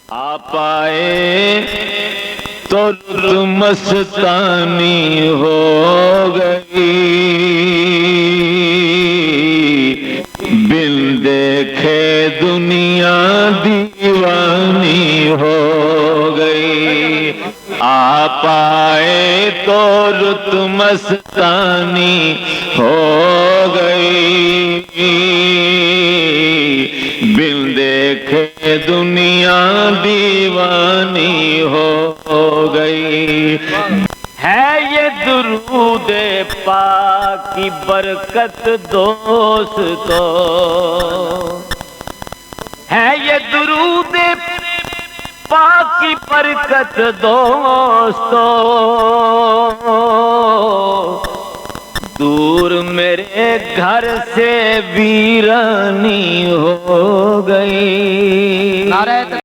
آپ آئے تو تم مستانی ہو گئی، بن دیکھے دنیا دیوانی ہو گئی۔ آپ آئے تو رت مستانی ہو گئی، بن دیکھے دنیا دیوانی ہو گئی۔ ہے یہ درود پاک کی برکت دوستو، ہے یہ درود پاک کی برکت دوستو، دور میرے گھر سے ویرانی ہو گئی۔